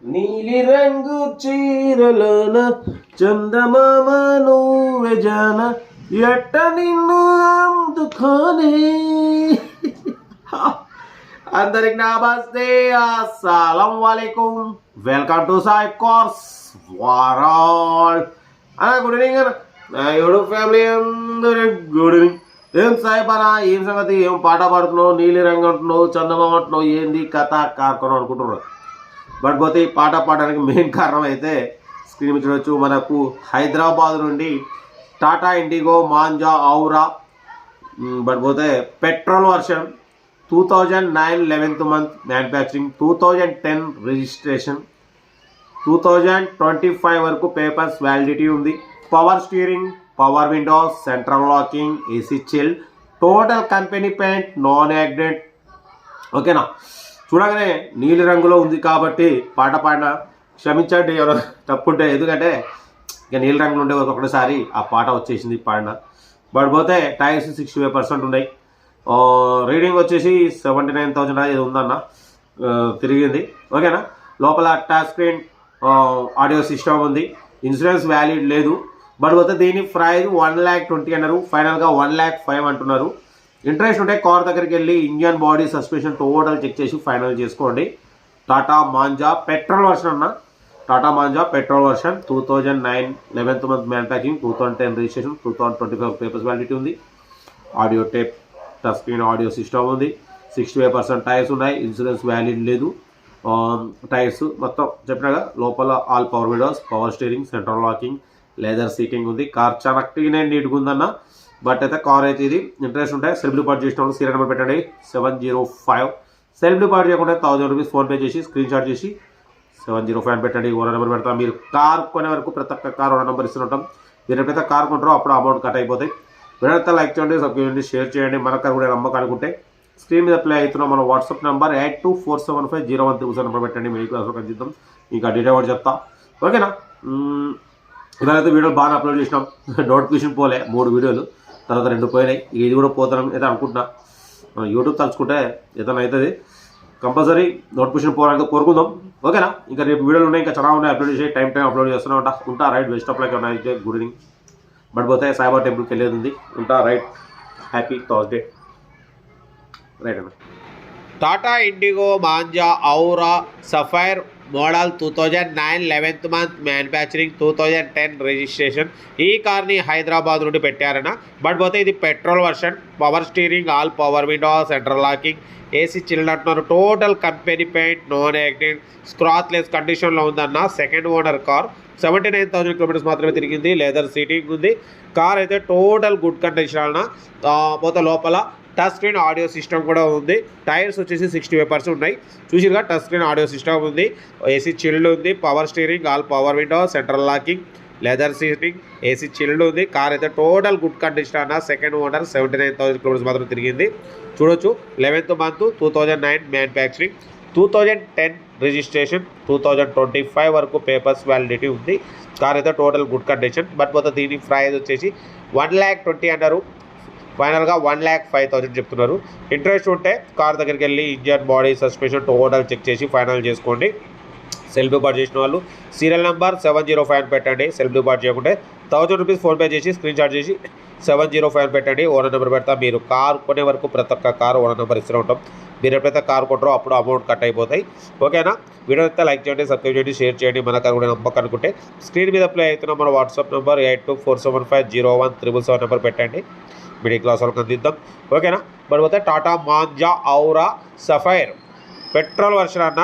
నీలిరంగు చీరలోన చందమామ నువ్వే జాన ఎట్ట నిన్ను అందుకోనే. అందరికి నమస్తే, అస్సలం వాలేకుం, welcome to Sai cars world. Good evening YouTube family, అందరి గుడ్ ఈవినింగ్. ఏం సాయి పనా, ఏం సంగతి, ఏం పాట పాడుతున్నావు, నీలి రంగు అంటున్నావు, చందమామ అంటున్నావు, ఏంది కథ కార్కొనం అనుకుంటున్నారు. బట్ పోతే ఈ పాట పాడడానికి మెయిన్ కారణం అయితే స్క్రీన్ మీద చూడవచ్చు. మనకు హైదరాబాద్ నుండి టాటా ఇండిగో మాంజా ఔరా బట్ పోతే petrol version 2009 11th month manufacturing, 2010 registration, 2025 వరకు పేపర్స్ వ్యాలిడిటీ ఉంది. Power steering, power Windows, central locking, AC chill, total company paint, non accident. ఓకేనా, చూడగానే నీలి రంగులో ఉంది కాబట్టి పాట పాడిన క్షమించండి ఎవరో తప్పుంటే, ఎందుకంటే ఇక నీలి రంగులో ఉండే ఒకటిసారి ఆ పాట వచ్చేసింది పాడిన. బట్ పోతే టైర్స్ 65% ఉన్నాయి. రీడింగ్ వచ్చేసి 79,000 ఇది ఉందన్న, తిరిగింది. ఓకేనా, లోపల టచ్ స్క్రీన్ ఆడియో సిస్టమ్ ఉంది. ఇన్సూరెన్స్ వ్యాలిడ్ లేదు. బట్ పోతే దీని ప్రైస్ 1,20,000 అన్నారు, ఫైనల్గా 1,05,000 అంటున్నారు. ఇంట్రెస్ట్ ఉంటే కార్ దగ్గరికి వెళ్ళి engine, body, suspension total check చేసి ఫైనల్ చేసుకోండి. టాటా మాంజా పెట్రోల్ వర్షన్ అన్న, Tata Manza petrol version 2009 11th month manufacturing, 2010 registration, 2025 papers validity ఉంది. Audio tape, touch screen audio system ఉంది. 65% టైర్స్ ఉన్నాయి. ఇన్సూరెన్స్ వ్యాలిడ్ లేదు. టైర్స్ మొత్తం చెప్పినాగా, లోపల all power Windows, power steering, central locking, leather seating ఉంది. Car చాలా clean and నీట్గా ఉందన్న. బట్ అయితే కార్ అయితే ఇది. ఇంట్రెస్ట్ ఉంటే సెల్ఫ్ డిపాజిట్ చేసిన వాళ్ళు సీరియల్ నెంబర్ పెట్టండి 705. సెల్ఫ్ డిపాజిట్ చేయకుండా 1000 రూపీస్ ఫోన్పే చేసి స్క్రీన్ షాట్ చేసి 705 పెట్టండి. ఓనర్ నెంబర్ పెడతాం. మీరు కార్ కొనే వరకు ప్రతి ఒక్క కార్ ఓనర్ నెంబర్ ఇస్తుంటాం. మీరు ఎప్పుడైతే కార్ కొంటారో అప్పుడు అమౌంట్ కట్ అయిపోతాయి. వీడియో లైక్ చేయండి, సబ్స్క్రైబ్ చేయండి, షేర్ చేయండి. మన కార్ కూడా నమ్మకం అనుకుంటే స్క్రీన్ మీద ప్లే అవుతున్న మన వాట్సాప్ నెంబర్ 82475013 నెంబర్ పెట్టండి. మీకు అసలు కనిపిద్దాం, ఇంకా డీటెయిల్ కూడా చెప్తా. ఓకేనా, ఇవాళైతే వీడియోలు బాగా అప్లోడ్ చేసినాం. నోటిఫికేషన్ పోలే, 3 వీడియోలు, తర్వాత 2 పోయినాయి. ఇది కూడా పోతానని అయితే అనుకుంటున్నా. యూట్యూబ్ తలుచుకుంటే ఏదైనా అవుతుంది. కంపల్సరీ నోటిఫికేషన్ పోవాలని కోరుకుందాం. ఓకేనా, ఇంకా రేపు వీడియోలు ఉన్నాయి, ఇంకా చాలా ఉన్నాయి, అప్లోడ్ చేసి టైం అప్లోడ్ చేస్తూనే ఉంటా. రైట్, బెస్ట్ ఆఫ్ లైక్ అయితే గుడ్ ఈవినింగ్. బట్ పోతే సాయిబాబా టెంపుల్కి వెళ్ళేది ఉంది. ఉంటా. Right, happy Thursday. రైట్ అన్న. Tata Indigo Manza Aura Safire model 2009 11th month manufacturing, 2010 registration. ఈ కార్ని హైదరాబాద్ నుండి పెట్టారన్న. బట్ పోతే ఇది petrol version, power steering, all power window, central locking, AC chilled అంటున్నారు. Total company paint, non accident, scratchless కండిషన్లో ఉందన్న. సెకండ్ ఓనర్ కార్, 79,000 కిలోమీటర్స్ మాత్రమే తిరిగింది. లెదర్ సీటింగ్ ఉంది. కార్ అయితే టోటల్ గుడ్ కండిషన్ అన్న. పోతే లోపల టచ్ స్క్రీన్ ఆడియో సిస్టమ్ కూడా ఉంది. టైర్స్ వచ్చేసి 65% ఉన్నాయి. చూసిగా టచ్ స్క్రీన్ ఆడియో సిస్టమ్ ఉంది. ఏసీ చిల్డ్ ఉంది. Power steering, all power window, central locking, leather seating, AC chilled ఉంది. కార్ అయితే టోటల్ గుడ్ కండిషన్ అన్న. సెకండ్ ఓనర్, 79,000 కిలోమీటర్స్ మాత్రం తిరిగింది. చూడొచ్చు. 11th month 2009 మ్యానుఫ్యాక్చరింగ్, 2010 రిజిస్ట్రేషన్, 2025 వరకు పేపర్స్ వ్యాలిడిటీ ఉంది. కార్ అయితే టోటల్ గుడ్ కండిషన్. బట్ పోతే దీని ప్రైస్ వచ్చేసి 1,20,000 అన్నారు, ఫైనల్గా 1,05,000 చెప్తున్నారు. ఇంట్రెస్ట్ ఉంటే కార్ దగ్గరికి వెళ్ళి engine, body, suspension total check చేసి ఫైనల్ చేసుకోండి. సెల్ఫ్ డిపాజిట్ చేసిన వాళ్ళు సీరియల్ నెంబర్ 705 పెట్టండి. సెల్ఫ్ డిపాజిట్ చేయకుంటే 1000 రూపీస్ ఫోన్పే చేసి స్క్రీన్ షాట్ చేసి 705 పెట్టండి. ఓనర్ నెంబర్ పెడతా. మీరు కార్ కొనే వరకు ప్రతి ఒక్క కార్ ఓనర్ నెంబర్ ఇస్తూ ఉంటాం. మీరు ఎప్పుడైతే కార్ కొంటారో అప్పుడు అమౌంట్ కట్ అయిపోతాయి. ఓకేనా, వీడియో అయితే లైక్ చేయండి, సబ్స్క్రైబ్ చేయండి, షేర్ చేయండి. మన కార్ కూడా నమ్మకం అనుకుంటే స్క్రీన్ మీద ప్లే అవుతున్న మన వాట్సాప్ నెంబర్ 8247501377 నెంబర్ పెట్టండి. మిడిల్ క్లాస్ వాళ్ళకి అందిద్దాం. ఓకేనా, బట్ పోతే Tata Manza Aura Safire petrol version అన్న.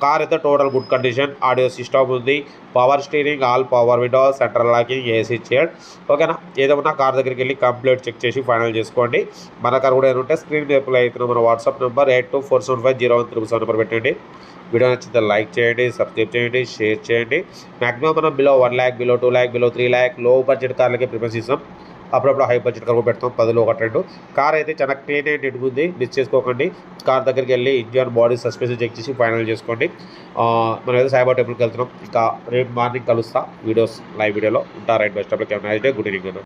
కార్ అయితే total good condition. Audio system ఉంది. Power steering, all power window, central locking, AC chair. ఓకేనా, ఏదేమన్నా కార్ దగ్గరికి వెళ్ళి కంప్లీట్ చెక్ చేసి ఫైనల్ చేసుకోండి. మన కార్ కూడా ఏమంటే స్క్రీన్ మీద ప్లే అవుతున్న మన వాట్సాప్ నెంబర్ 8247501377 నెంబర్ పెట్టండి. వీడియో నచ్చితే లైక్ చేయండి, సబ్స్క్రైబ్ చేయండి, షేర్ చేయండి. మ్యాక్సిమం మనం below 1 lakh, below 2 lakh, below 3 lakh లో బడ్జెట్ కార్లకే ప్రిఫరెన్స్ ఇస్తాం. అప్పుడప్పుడు హై బడ్జెట్ కార్ కూడా పెడతాం, 10లో 1-2. కార్ అయితే చాలా క్లీన్ అండ్ నీట్గా ఉంది. మిస్ చేసుకోకండి. కార్ దగ్గరికి వెళ్ళి ఇంజన్, బాడీ, సస్పెన్షన్ చెక్ చేసి ఫైనల్ చేసుకోండి. మనం అయితే సాయిబాబా టెంపుల్కి వెళ్తున్నాం. ఇంకా రేపు మార్నింగ్ కలుస్తా లైవ్ వీడియోలో ఉంటా. Right, best of luck. Good evening.